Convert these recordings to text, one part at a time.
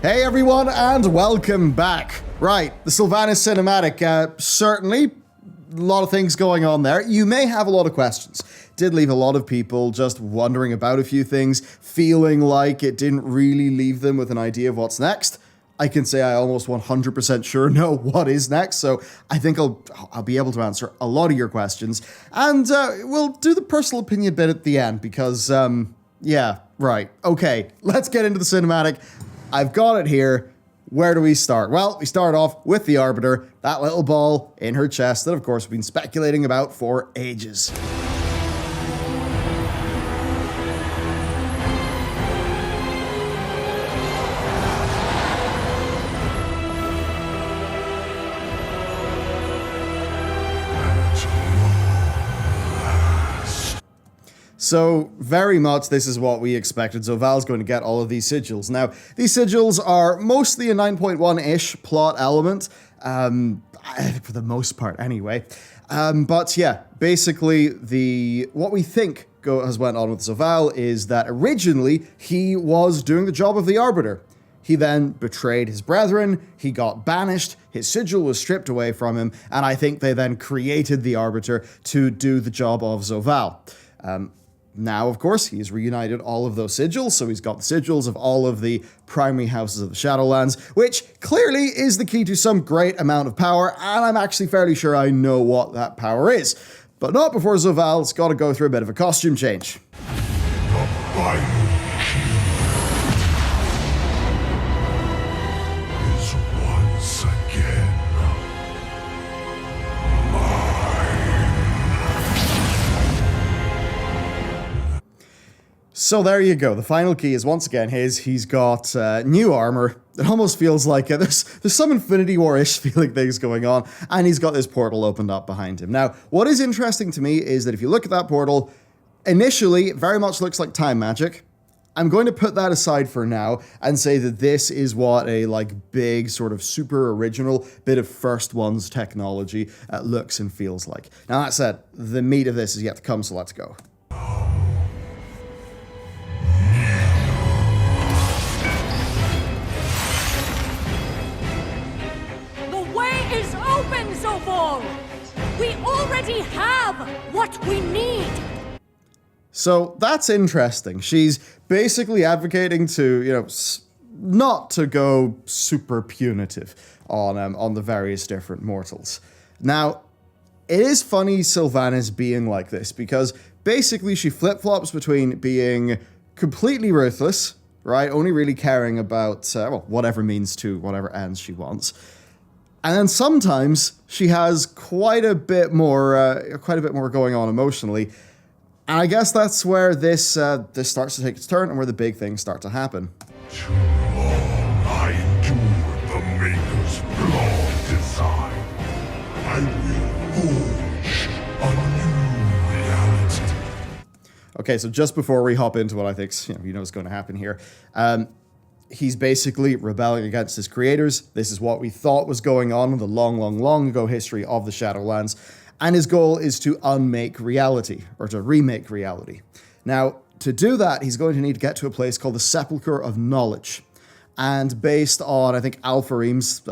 Hey everyone, and welcome back. Right, the Sylvanas cinematic, certainly a lot of things going on there. You may have a lot of questions. Did leave a lot of people just wondering about a few things, feeling like it didn't really leave them with an idea of what's next. I can say I almost 100% sure know what is next, so I think I'll be able to answer a lot of your questions. And we'll do the personal opinion bit at the end because, yeah, right. Okay, let's get into the cinematic. I've got it here. Where do we start? Well, we start off with the Arbiter, that little ball in her chest that, of course, we've been speculating about for ages. So, very much this is what we expected. Zoval's going to get all of these sigils. Now, these sigils are mostly a 9.1-ish plot element, for the most part anyway. But yeah, basically what we think has went on with Zoval is that originally he was doing the job of the Arbiter. He then betrayed his brethren, he got banished, his sigil was stripped away from him, and I think they then created the Arbiter to do the job of Zoval. Now, of course, he's reunited all of those sigils, so he's got the sigils of all of the primary houses of the Shadowlands, which clearly is the key to some great amount of power, and I'm actually fairly sure I know what that power is. But not before Zoval's got to go through a bit of a costume change. So there you go. The final key is once again his. He's got new armor. It almost feels like there's some Infinity War-ish feeling things going on, and he's got this portal opened up behind him. Now, what is interesting to me is that if you look at that portal, initially it very much looks like time magic. I'm going to put that aside for now and say that this is what a big sort of super original bit of First One's technology looks and feels like. Now that said, the meat of this is yet to come, so let's go. We already have what we need! So that's interesting. She's basically advocating to, not to go super punitive on the various different mortals. Now, it is funny Sylvanas being like this, because basically she flip-flops between being completely ruthless, right, only really caring about, whatever means to whatever ends she wants. And then sometimes she has quite a bit more going on emotionally. And I guess that's where this starts to take its turn and where the big things start to happen. Too long I endured the Maker's flawed design. I will forge a new reality. Okay, so just before we hop into what I think is going to happen here, he's basically rebelling against his creators. This is what we thought was going on in the long, long, long ago history of the Shadowlands. And his goal is to unmake reality, or to remake reality. Now, to do that, he's going to need to get to a place called the Sepulcher of Knowledge. And based on, I think, Alfarim's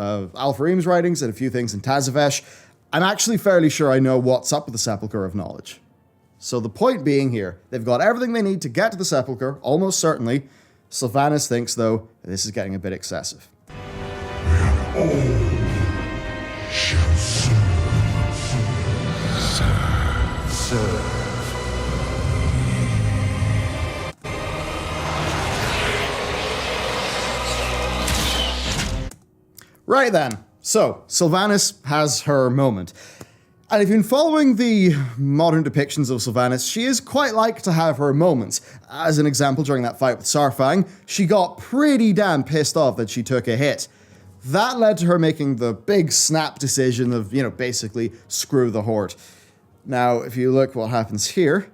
writings and a few things in Tazavesh, I'm actually fairly sure I know what's up with the Sepulcher of Knowledge. So the point being here, they've got everything they need to get to the Sepulcher, almost certainly. Sylvanas thinks, though, that this is getting a bit excessive. Right then, so Sylvanas has her moment. And if you've been following the modern depictions of Sylvanas, she is quite like to have her moments. As an example, during that fight with Saurfang, she got pretty damn pissed off that she took a hit. That led to her making the big snap decision of, basically screw the Horde. Now, if you look what happens here,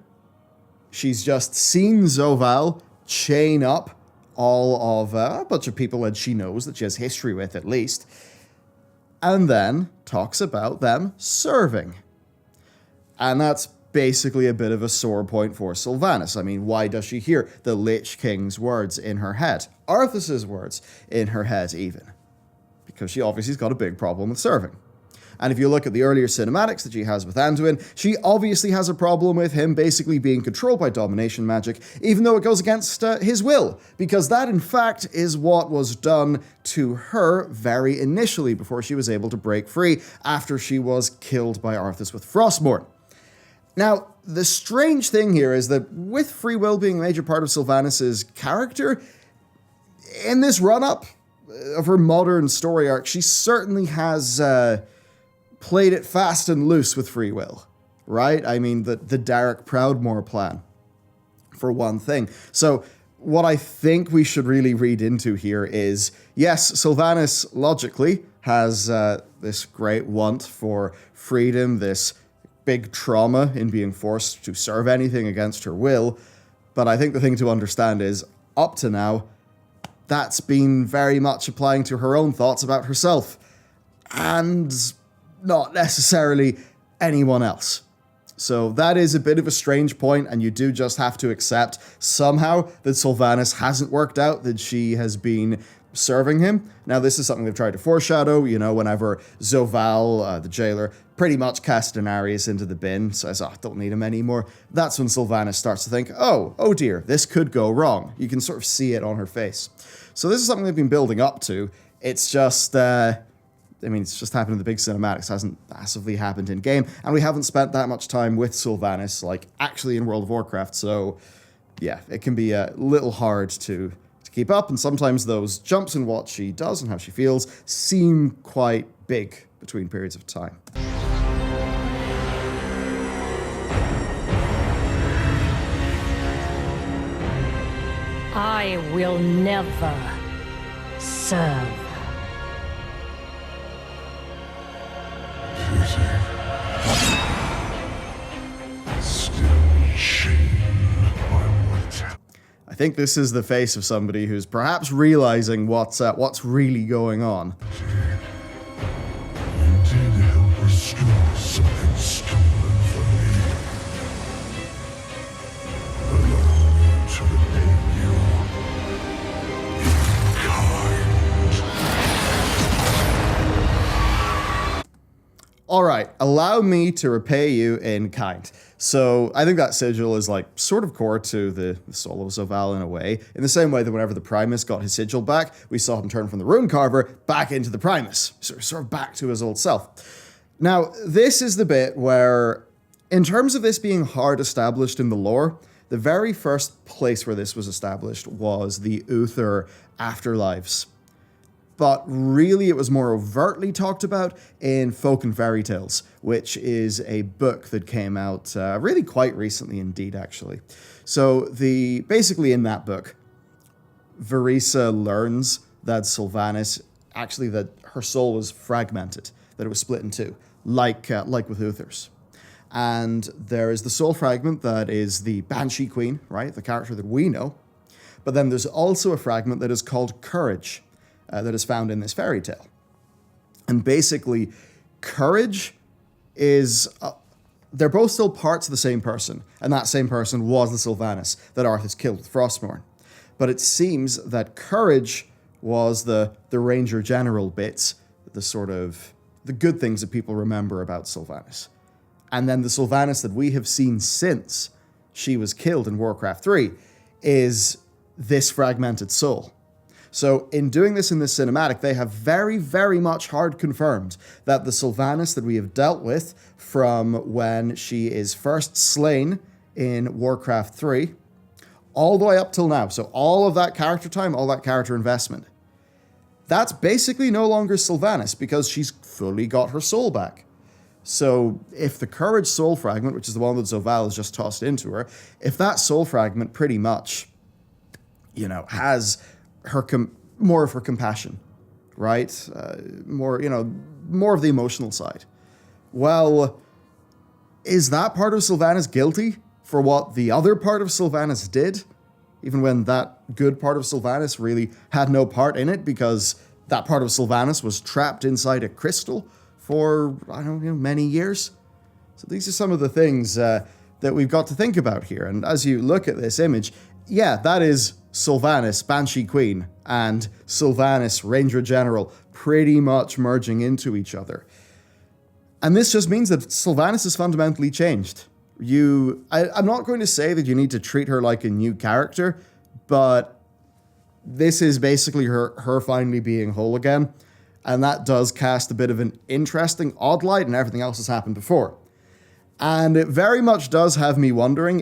she's just seen Zoval chain up all of a bunch of people that she knows, that she has history with at least, and then talks about them serving. And that's basically a bit of a sore point for Sylvanas. I mean, why does she hear the Lich King's words in her head? Arthas's words in her head, even. Because she obviously has got a big problem with serving. And if you look at the earlier cinematics that she has with Anduin, she obviously has a problem with him basically being controlled by domination magic, even though it goes against his will, because that, in fact, is what was done to her very initially before she was able to break free after she was killed by Arthas with Frostmourne. Now, the strange thing here is that with free will being a major part of Sylvanas' character, in this run-up of her modern story arc, she certainly has played it fast and loose with free will, right? I mean, the Derek Proudmoore plan, for one thing. So what I think we should really read into here is, yes, Sylvanas logically has this great want for freedom, this big trauma in being forced to serve anything against her will, but I think the thing to understand is, up to now, that's been very much applying to her own thoughts about herself, and not necessarily anyone else. So that is a bit of a strange point, and you do just have to accept somehow that Sylvanas hasn't worked out, that she has been serving him. Now, this is something they've tried to foreshadow, whenever Zoval, the jailer, pretty much cast Denarius into the bin, says, I don't need him anymore. That's when Sylvanas starts to think, oh dear, this could go wrong. You can sort of see it on her face. So this is something they've been building up to. It's just, it's just happened in the big cinematics, hasn't massively happened in game, and we haven't spent that much time with Sylvanas, actually in World of Warcraft, so yeah, it can be a little hard to keep up, and sometimes those jumps in what she does and how she feels seem quite big between periods of time. I will never serve. I think this is the face of somebody who's perhaps realizing what's really going on. You did help restore something stolen from me. Allow me to repay you in kind. Alright, allow me to repay you in kind. So I think that sigil is sort of core to the soul of Zoval in a way, in the same way that whenever the Primus got his sigil back, we saw him turn from the Rune Carver back into the Primus, sort of back to his old self. Now, this is the bit where, in terms of this being hard established in the lore, the very first place where this was established was the Uther afterlives. But really it was more overtly talked about in Folk and Fairy Tales, which is a book that came out really quite recently indeed, actually. So basically in that book, Verisa learns that Sylvanas, actually that her soul was fragmented, that it was split in two, like with Uther's. And there is the soul fragment that is the Banshee Queen, right, the character that we know. But then there's also a fragment that is called Courage, that is found in this fairy tale. And basically, Courage is... they're both still parts of the same person, and that same person was the Sylvanas that Arthas killed with Frostmourne. But it seems that Courage was the Ranger General bits, the good things that people remember about Sylvanas. And then the Sylvanas that we have seen since she was killed in Warcraft 3 is this fragmented soul. So in doing this in this cinematic, they have very, very much hard confirmed that the Sylvanas that we have dealt with from when she is first slain in Warcraft 3, all the way up till now, so all of that character time, all that character investment, that's basically no longer Sylvanas because she's fully got her soul back. So if the Courage soul fragment, which is the one that Zoval has just tossed into her, if that soul fragment pretty much, has more of her compassion, right? More of the emotional side. Well, is that part of Sylvanas guilty for what the other part of Sylvanas did? Even when that good part of Sylvanas really had no part in it because that part of Sylvanas was trapped inside a crystal for, many years. So these are some of the things that we've got to think about here. And as you look at this image, yeah, that is Sylvanas, Banshee Queen, and Sylvanas, Ranger General, pretty much merging into each other. And this just means that Sylvanas is fundamentally changed. I'm not going to say that you need to treat her like a new character, but this is basically her finally being whole again. And that does cast a bit of an interesting odd light, and everything else has happened before. And it very much does have me wondering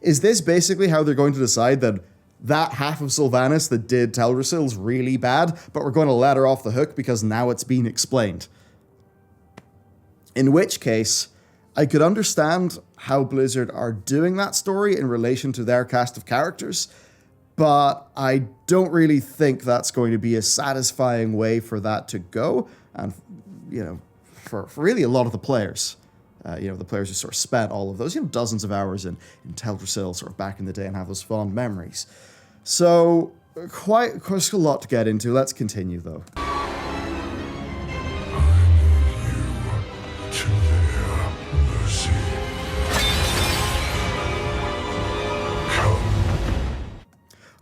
is this basically how they're going to decide that half of Sylvanas that did Teldrassil's really bad, but we're going to let her off the hook because now it's been explained? In which case, I could understand how Blizzard are doing that story in relation to their cast of characters, but I don't really think that's going to be a satisfying way for that to go, and, for really a lot of the players. The players who sort of spent all of those, dozens of hours in Teldrassil sort of back in the day and have those fond memories. So, quite a lot to get into. Let's continue, though.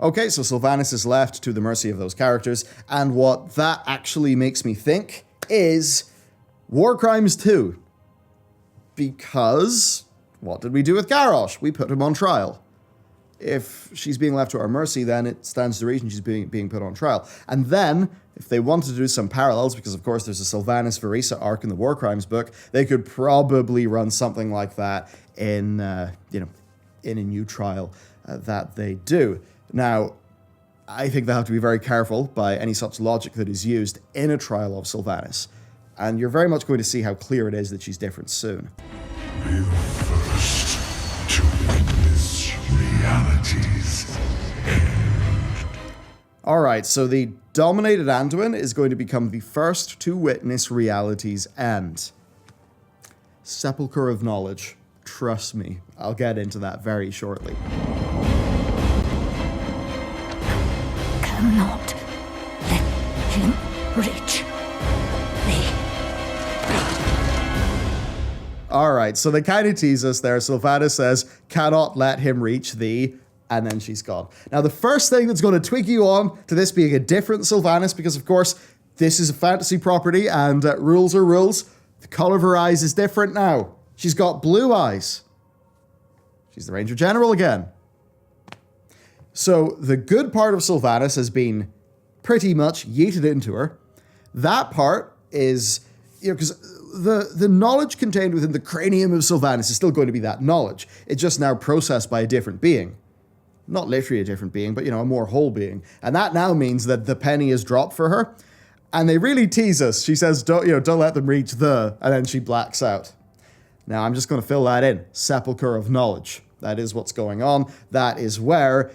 Okay, so Sylvanas is left to the mercy of those characters, and what that actually makes me think is War Crimes 2. Because, what did we do with Garrosh? We put him on trial. If she's being left to our mercy, then it stands to reason she's being put on trial. And then, if they wanted to do some parallels, because of course there's a Sylvanas Verisa arc in the War Crimes book, they could probably run something like that in a new trial that they do. Now, I think they have to be very careful by any such logic that is used in a trial of Sylvanas. And you're very much going to see how clear it is that she's different soon. Be the first to witness reality's end. Alright, so the dominated Anduin is going to become the first to witness reality's end. Sepulcher of Knowledge. Trust me, I'll get into that very shortly. Cannot let him reach me. Alright, so they kind of tease us there. Sylvanas says, cannot let him reach thee, and then she's gone. Now, the first thing that's going to twig you on to this being a different Sylvanas, because of course, this is a fantasy property, and rules are rules, the color of her eyes is different now. She's got blue eyes. She's the Ranger General again. So, the good part of Sylvanas has been pretty much yeeted into her. That part is, because the knowledge contained within the cranium of Sylvanas is still going to be that knowledge. It's just now processed by a different being. Not literally a different being, but, a more whole being. And that now means that the penny is dropped for her. And they really tease us. She says, don't let them reach and then she blacks out. Now, I'm just going to fill that in. Sepulcher of Knowledge. That is what's going on. That is where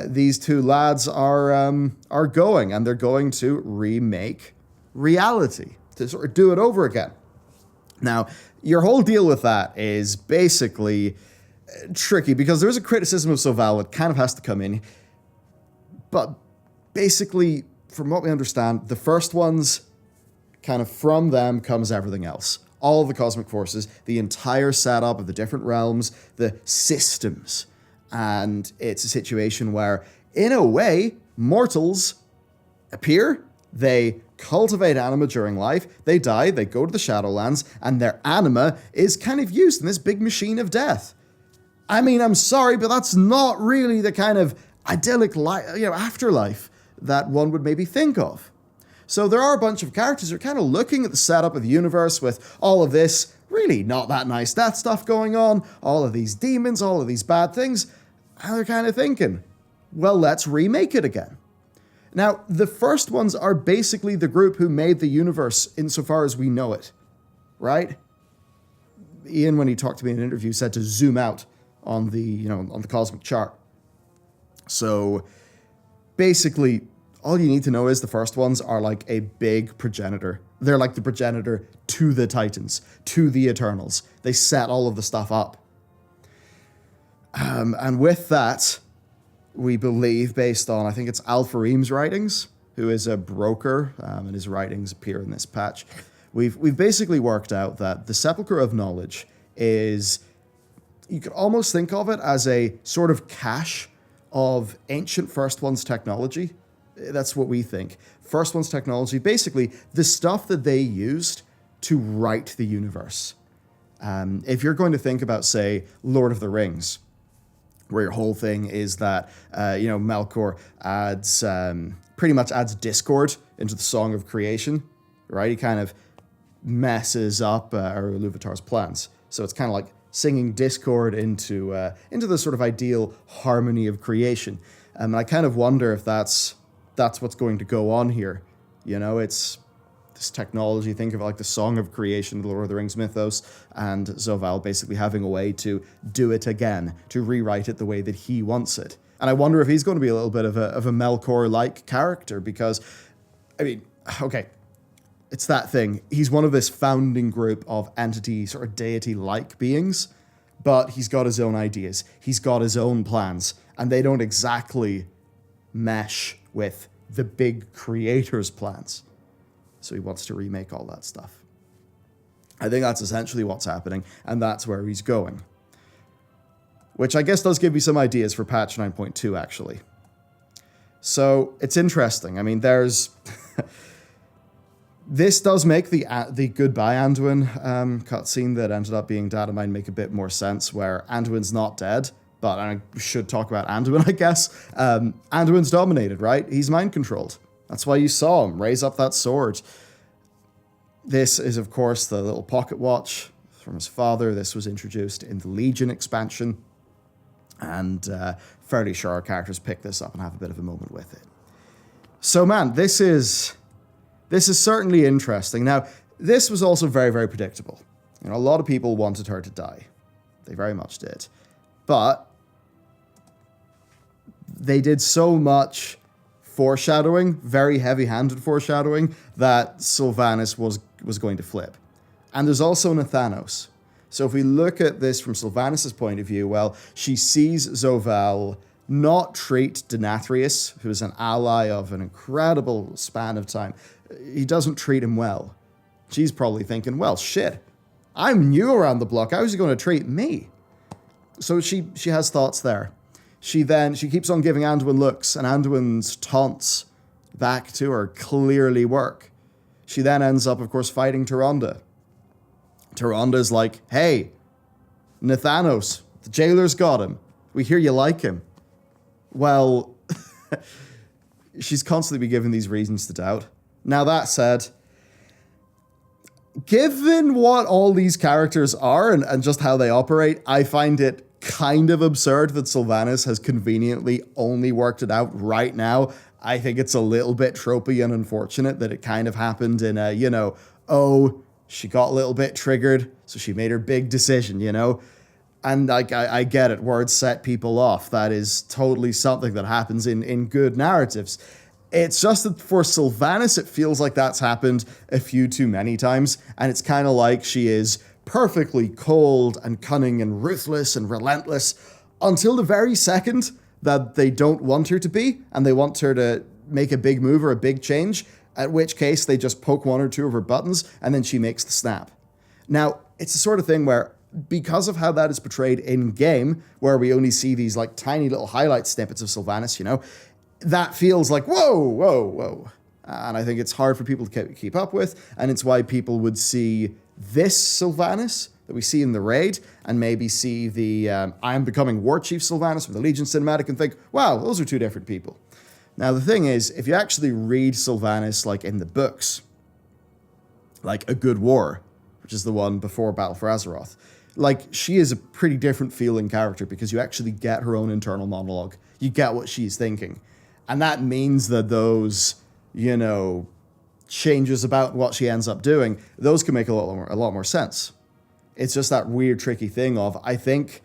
these two lads are going. And they're going to remake reality. To sort of do it over again. Now, your whole deal with that is basically tricky, because there's a criticism of Soval that kind of has to come in. But basically, from what we understand, the first ones, kind of from them comes everything else. All of the cosmic forces, the entire setup of the different realms, the systems. And it's a situation where, in a way, mortals appear, they cultivate anima during life, they die, they go to the Shadowlands, and their anima is kind of used in this big machine of death. I mean, I'm sorry, but that's not really the kind of idyllic afterlife that one would maybe think of. So there are a bunch of characters who are kind of looking at the setup of the universe with all of this really not that nice death stuff going on, all of these demons, all of these bad things, and they're kind of thinking, well, let's remake it again. Now, the first ones are basically the group who made the universe insofar as we know it, right? Ian, when he talked to me in an interview, said to zoom out on the, on the cosmic chart. So, basically, all you need to know is the first ones are like a big progenitor. They're like the progenitor to the Titans, to the Eternals. They set all of the stuff up. And with that, we believe, based on, I think it's Al-Fareem's writings, who is a broker, and his writings appear in this patch. We've basically worked out that the Sepulcher of Knowledge is you could almost think of it as a sort of cache of ancient First One's technology. That's what we think. First One's technology, basically the stuff that they used to write the universe. If you're going to think about, say, Lord of the Rings, where your whole thing is that, Melkor pretty much adds discord into the Song of Creation, right? He kind of messes up Iluvatar's plans. So it's kind of like singing discord into the sort of ideal harmony of creation. And I kind of wonder if that's what's going to go on here. It's this technology, think of it like the Song of Creation, the Lord of the Rings mythos, and Zovaal basically having a way to do it again, to rewrite it the way that he wants it. And I wonder if he's going to be a little bit of a Melkor-like character, because, okay, it's that thing. He's one of this founding group of entity, sort of deity-like beings, but he's got his own ideas. He's got his own plans, and they don't exactly mesh with the big creator's plans. So he wants to remake all that stuff. I think that's essentially what's happening, and that's where he's going. Which I guess does give me some ideas for patch 9.2, actually. So it's interesting. I mean, there's... This does make the Goodbye Anduin cutscene that ended up being data mine make a bit more sense, where Anduin's not dead, but I should talk about Anduin, I guess. Anduin's dominated, right? He's mind-controlled. That's why you saw him raise up that sword. This is, of course, the little pocket watch from his father. This was introduced in the Legion expansion, and fairly sure our characters pick this up and have a bit of a moment with it. So, man, this is certainly interesting. Now, this was also very, very predictable. A lot of people wanted her to die. They very much did. But they did so much foreshadowing, very heavy-handed foreshadowing, that Sylvanas was going to flip. And there's also Nathanos. So if we look at this from Sylvanas' point of view, well, she sees Zovaal not treat Denathrius, who is an ally of an incredible span of time. He doesn't treat him well. She's probably thinking, well, shit, I'm new around the block. How is he going to treat me? So she has thoughts there. She keeps on giving Anduin looks, and Anduin's taunts back to her clearly work. She then ends up, of course, fighting Tyrande. Tyrande's like, hey, Nathanos, the jailer's got him. We hear you like him. Well, she's constantly given these reasons to doubt. Now, that said, given what all these characters are and just how they operate, I find it kind of absurd that Sylvanas has conveniently only worked it out right now. I think it's a little bit tropey and unfortunate that it kind of happened in she got a little bit triggered, so she made her big decision, And I get it, words set people off. That is totally something that happens in good narratives. It's just that for Sylvanas, it feels like that's happened a few too many times, and it's kind of like she is perfectly cold and cunning and ruthless and relentless until the very second that they don't want her to be, and they want her to make a big move or a big change, at which case they just poke one or two of her buttons, and then she makes the snap. Now, it's the sort of thing where, because of how that is portrayed in-game, where we only see these like tiny little highlight snippets of Sylvanas, that feels like, whoa. And I think it's hard for people to keep up with, and it's why people would see this Sylvanas that we see in the raid, and maybe see the I am becoming War Chief Sylvanas from the Legion cinematic and think, wow, those are two different people. Now, the thing is, if you actually read Sylvanas like in the books, like A Good War, which is the one before Battle for Azeroth, like, she is a pretty different feeling character because you actually get her own internal monologue. You get what she's thinking. And that means that those, changes about what she ends up doing, those can make a lot more sense. It's just that weird, tricky thing of, I think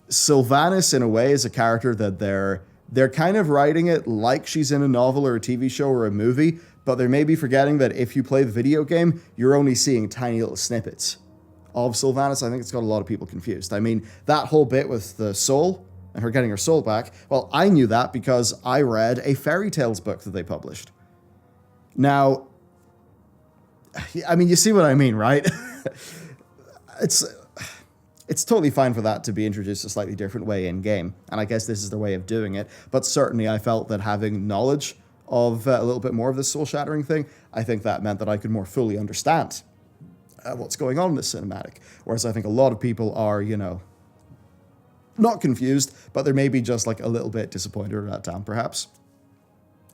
Sylvanas, in a way, is a character that they're kind of writing it like she's in a novel or a TV show or a movie, but they're maybe forgetting that if you play the video game, you're only seeing tiny little snippets of Sylvanas. I think it's got a lot of people confused. I mean, that whole bit with the soul and her getting her soul back, well, I knew that because I read a Fairy Tales book that they published. Now, I mean, you see what I mean, right? it's totally fine for that to be introduced a slightly different way in-game, and I guess this is their way of doing it, but certainly I felt that having knowledge of a little bit more of this soul-shattering thing, I think that meant that I could more fully understand what's going on in this cinematic, whereas I think a lot of people are, not confused, but they're maybe just like a little bit disappointed or let down, perhaps.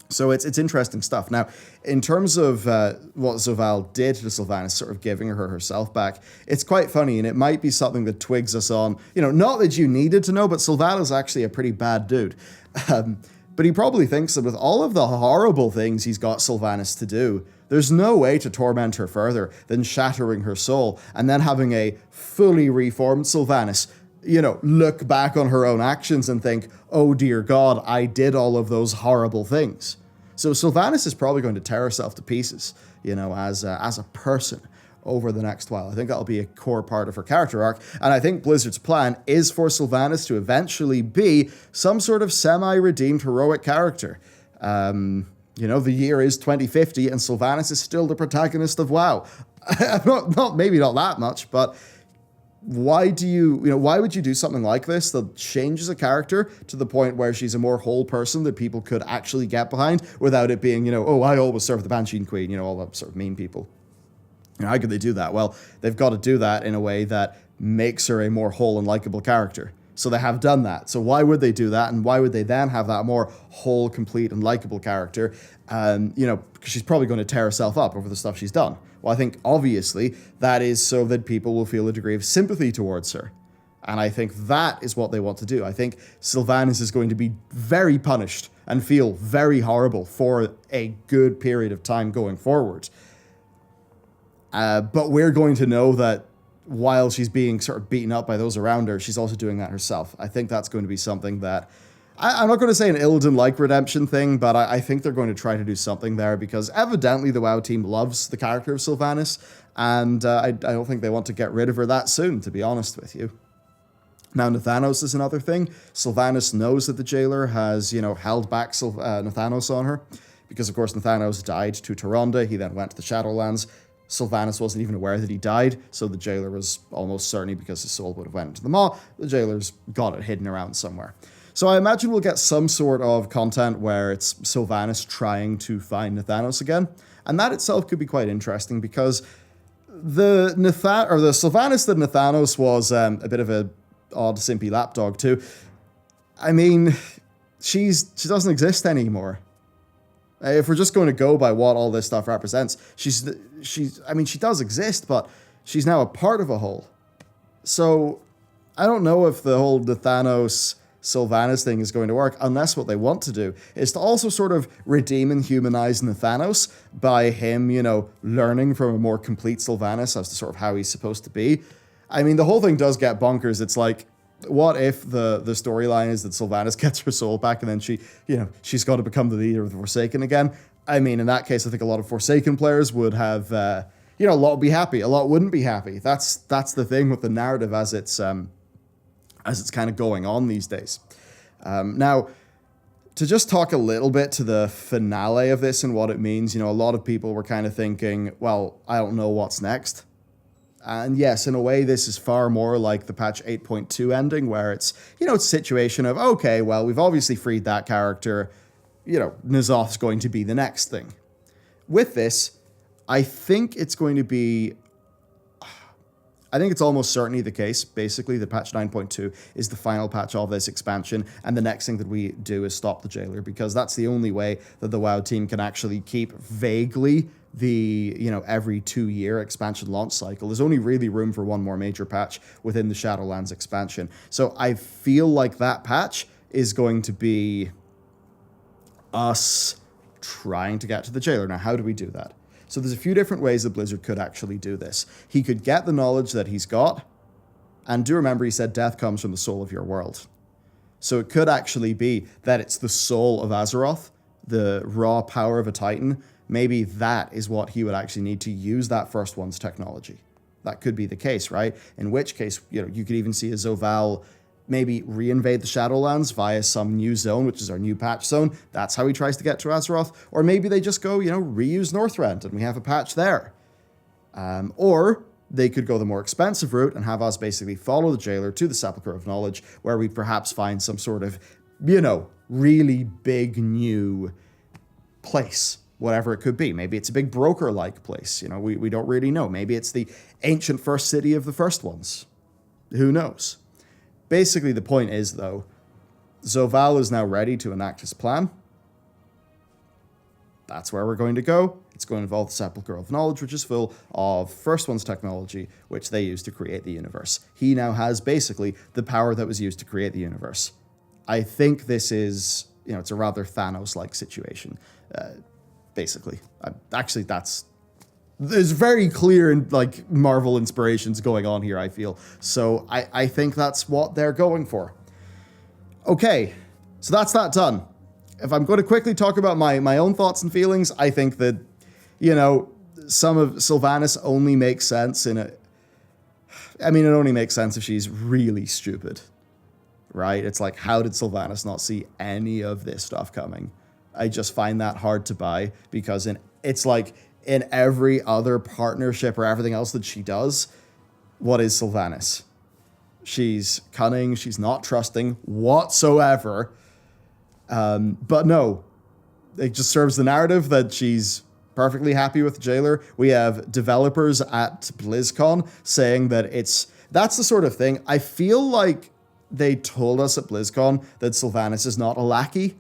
So it's interesting stuff. Now, in terms of what Zovaal did to Sylvanas, sort of giving her herself back, it's quite funny, and it might be something that twigs us on, not that you needed to know, but Sylvanas is actually a pretty bad dude. But he probably thinks that with all of the horrible things he's got Sylvanas to do, there's no way to torment her further than shattering her soul, and then having a fully reformed Sylvanas look back on her own actions and think, oh dear God, I did all of those horrible things. So Sylvanas is probably going to tear herself to pieces, as a person over the next while. I think that'll be a core part of her character arc, and I think Blizzard's plan is for Sylvanas to eventually be some sort of semi-redeemed heroic character. The year is 2050, and Sylvanas is still the protagonist of WoW. Maybe not that much, but why would you do something like this that changes a character to the point where she's a more whole person that people could actually get behind without it being, oh, I always serve the Banshee Queen, all that sort of mean people. How could they do that? Well, they've got to do that in a way that makes her a more whole and likable character. So they have done that. So why would they do that? And why would they then have that more whole, complete, and likable character? Because she's probably going to tear herself up over the stuff she's done. Well, I think, obviously, that is so that people will feel a degree of sympathy towards her. And I think that is what they want to do. I think Sylvanas is going to be very punished and feel very horrible for a good period of time going forward. But we're going to know that while she's being sort of beaten up by those around her, she's also doing that herself. I think that's going to be something that... I'm not going to say an Illidan-like redemption thing, but I think they're going to try to do something there, because evidently the WoW team loves the character of Sylvanas, and I don't think they want to get rid of her that soon, to be honest with you. Now, Nathanos is another thing. Sylvanas knows that the jailer has, held back Nathanos on her, because, of course, Nathanos died to Tyrande. He then went to the Shadowlands. Sylvanas wasn't even aware that he died, so the jailer was almost certainly, because his soul would have went into the maw, the jailer's got it hidden around somewhere. So I imagine we'll get some sort of content where it's Sylvanas trying to find Nathanos again, and that itself could be quite interesting, because the Sylvanas that Nathanos was a bit of a odd, simpy lapdog to, I mean, she doesn't exist anymore. If we're just going to go by what all this stuff represents, she does exist, but she's now a part of a whole. So I don't know if the whole Nathanos Sylvanas thing is going to work, unless what they want to do is to also sort of redeem and humanize Nathanos by him, learning from a more complete Sylvanas as to sort of how he's supposed to be. I mean, the whole thing does get bonkers. It's like, what if the storyline is that Sylvanas gets her soul back and then she's got to become the leader of the Forsaken again? I mean, in that case, I think a lot of Forsaken players would have, a lot would be happy, a lot wouldn't be happy. That's the thing with the narrative as it's kind of going on these days. Now, to just talk a little bit to the finale of this and what it means, a lot of people were kind of thinking, well, I don't know what's next. And yes, in a way, this is far more like the patch 8.2 ending, where it's, it's a situation of, okay, well, we've obviously freed that character, N'Zoth's going to be the next thing. With this, I think it's almost certainly the case, basically, that patch 9.2 is the final patch of this expansion, and the next thing that we do is stop the jailer, because that's the only way that the WoW team can actually keep vaguely the, every 2-year expansion launch cycle. There's only really room for one more major patch within the Shadowlands expansion. So I feel like that patch is going to be us trying to get to the jailer. Now, how do we do that? So there's a few different ways that Blizzard could actually do this. He could get the knowledge that he's got, and do remember he said death comes from the soul of your world. So it could actually be that it's the soul of Azeroth, the raw power of a Titan. Maybe that is what he would actually need to use that first one's technology. That could be the case, right? In which case, you could even see a Zovaal maybe reinvade the Shadowlands via some new zone, which is our new patch zone. That's how he tries to get to Azeroth. Or maybe they just go, reuse Northrend and we have a patch there. Or they could go the more expensive route and have us basically follow the jailer to the Sepulcher of Knowledge, where we perhaps find some sort of, really big new place, whatever it could be. Maybe it's a big broker-like place. We don't really know. Maybe it's the ancient first city of the first ones. Who knows? Basically, the point is, though, Zovaal is now ready to enact his plan. That's where we're going to go. It's going to involve the Sepulcher of Knowledge, which is full of First One's technology, which they used to create the universe. He now has basically the power that was used to create the universe. I think this is, it's a rather Thanos-like situation, basically. Actually, there's very clear, Marvel inspirations going on here, I feel. So I think that's what they're going for. Okay, so that's that done. If I'm going to quickly talk about my own thoughts and feelings, I think that, some of Sylvanas only makes sense it only makes sense if she's really stupid, right? It's like, how did Sylvanas not see any of this stuff coming? I just find that hard to buy, because it's like in every other partnership or everything else that she does, what is Sylvanas? She's cunning, she's not trusting whatsoever. But no, it just serves the narrative that she's perfectly happy with the jailer. We have developers at BlizzCon saying that that's the sort of thing. I feel like they told us at BlizzCon that Sylvanas is not a lackey,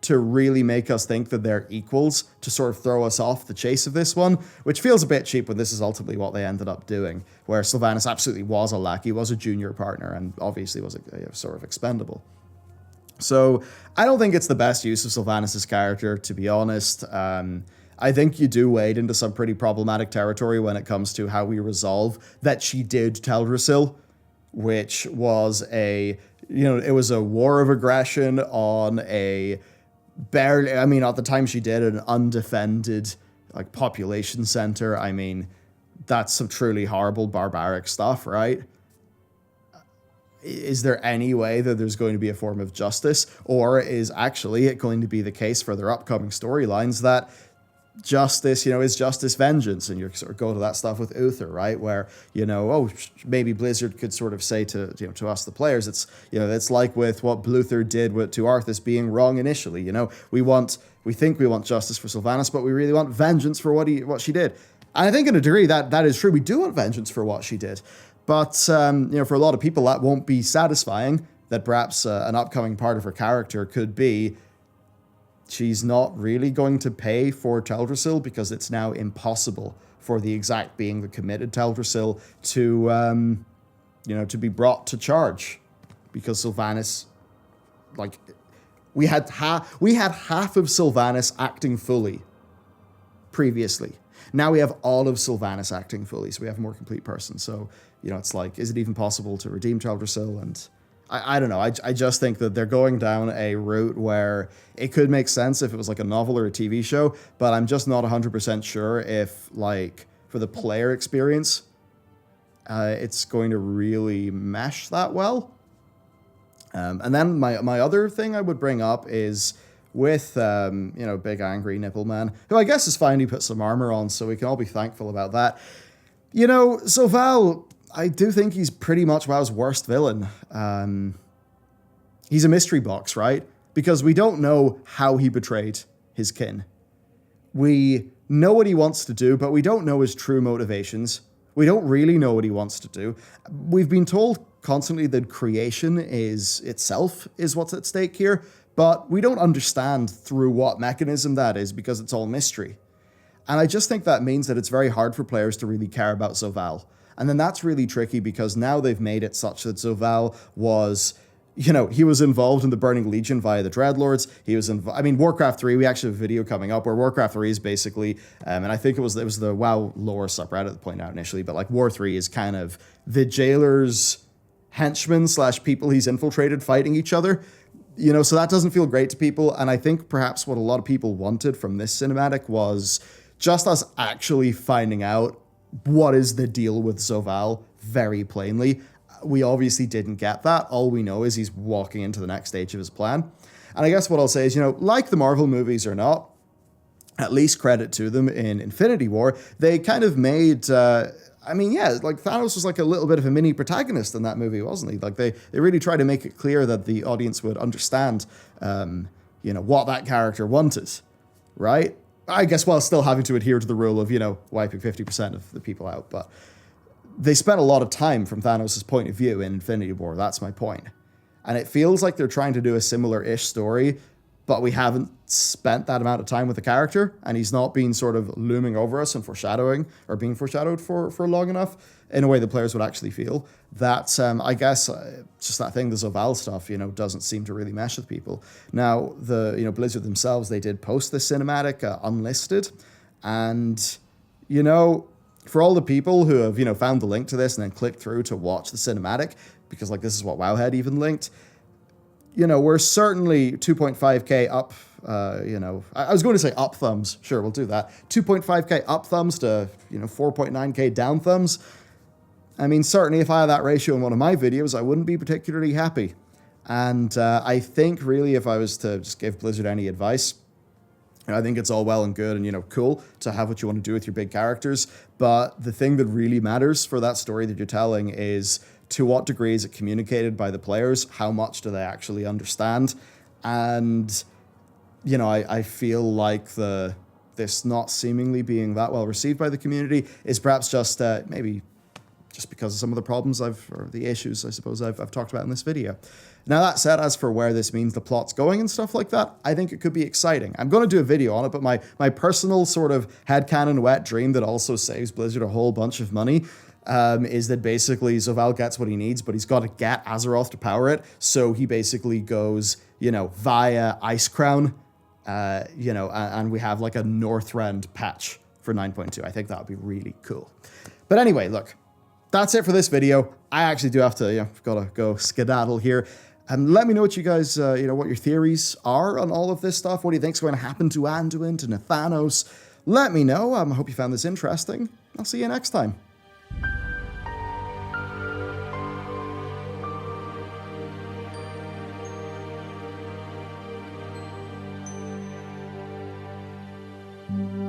to really make us think that they're equals, to sort of throw us off the chase of this one, which feels a bit cheap when this is ultimately what they ended up doing, where Sylvanas absolutely was a lackey, was a junior partner, and obviously was a sort of expendable. So I don't think it's the best use of Sylvanas' character, to be honest. I think you do wade into some pretty problematic territory when it comes to how we resolve that she did Teldrassil, which was it was a war of aggression on a barely, at the time she did, an undefended, population center. That's some truly horrible, barbaric stuff, right? Is there any way that there's going to be a form of justice, or is actually it going to be the case for their upcoming storylines that justice, is justice vengeance? And you sort of go to that stuff with Uther, right? Where, maybe Blizzard could sort of say to us, the players, it's like with what Bluther did to Arthas being wrong initially. We think we want justice for Sylvanas, but we really want vengeance for what she did. And I think in a degree that is true. We do want vengeance for what she did. But, for a lot of people, that won't be satisfying. That perhaps an upcoming part of her character could be she's not really going to pay for Teldrassil, because it's now impossible for the exact being that committed Teldrassil to be brought to charge. Because Sylvanas, we had half of Sylvanas acting fully previously. Now we have all of Sylvanas acting fully, so we have a more complete person. So, it's like, is it even possible to redeem Teldrassil? And I don't know. I just think that they're going down a route where it could make sense if it was like a novel or a TV show, but I'm just not 100% sure if, for the player experience, it's going to really mesh that well. And then my other thing I would bring up is with, Big Angry Nipple Man, who I guess has finally put some armor on, so we can all be thankful about that. Zovaal, I do think he's pretty much WoW's worst villain. He's a mystery box, right? Because we don't know how he betrayed his kin. We know what he wants to do, but we don't know his true motivations. We don't really know what he wants to do. We've been told constantly that creation itself is what's at stake here, but we don't understand through what mechanism that is, because it's all mystery. And I just think that means that it's very hard for players to really care about Zovaal. And then that's really tricky, because now they've made it such that Zovaal was, he was involved in the Burning Legion via the Dreadlords. He was Warcraft 3, we actually have a video coming up where Warcraft 3 is basically, and I think it was the WoW lore subreddit that pointed out initially, but War 3 is kind of the jailer's henchmen / people he's infiltrated fighting each other. So that doesn't feel great to people. And I think perhaps what a lot of people wanted from this cinematic was just us actually finding out what is the deal with Zovaal very plainly. We obviously didn't get that. All we know is he's walking into the next stage of his plan. And I guess what I'll say is, like the Marvel movies or not, at least credit to them in Infinity War, they kind of made, I mean, yeah, like Thanos was like a little bit of a mini protagonist in that movie, wasn't he? Like they really tried to make it clear that the audience would understand, what that character wanted, right? I guess while still having to adhere to the rule of, wiping 50% of the people out. But they spent a lot of time from Thanos' point of view in Infinity War. That's my point. And it feels like they're trying to do a similar-ish story, but we haven't spent that amount of time with the character, and he's not been sort of looming over us and foreshadowing, or being foreshadowed for long enough in a way the players would actually feel. That, I guess, just that thing, the Zoval stuff, doesn't seem to really mesh with people. Now, Blizzard themselves, they did post this cinematic unlisted, and, for all the people who have, found the link to this and then clicked through to watch the cinematic, because, this is what Wowhead even linked, we're certainly 2.5k up, I was going to say up thumbs. Sure, we'll do that. 2.5k up thumbs to, 4.9k down thumbs. I mean, certainly if I had that ratio in one of my videos, I wouldn't be particularly happy. And I think really if I was to just give Blizzard any advice, I think it's all well and good and, cool to have what you want to do with your big characters. But the thing that really matters for that story that you're telling is to what degree is it communicated by the players? How much do they actually understand? And, I feel like this not seemingly being that well received by the community is perhaps just maybe just because of some of the problems or the issues, I suppose, I've talked about in this video. Now, that said, as for where this means the plot's going and stuff like that, I think it could be exciting. I'm going to do a video on it, but my personal sort of headcanon wet dream that also saves Blizzard a whole bunch of money is that basically Zoval gets what he needs, but he's got to get Azeroth to power it, so he basically goes, via Ice Crown, and we have like a Northrend patch for 9.2. I think that would be really cool. But anyway, look, that's it for this video. I actually do have to, gotta go skedaddle here. And let me know what you guys, what your theories are on all of this stuff. What do you think's going to happen to Anduin, to Nathanos? Let me know. I hope you found this interesting. I'll see you next time. Mm-hmm.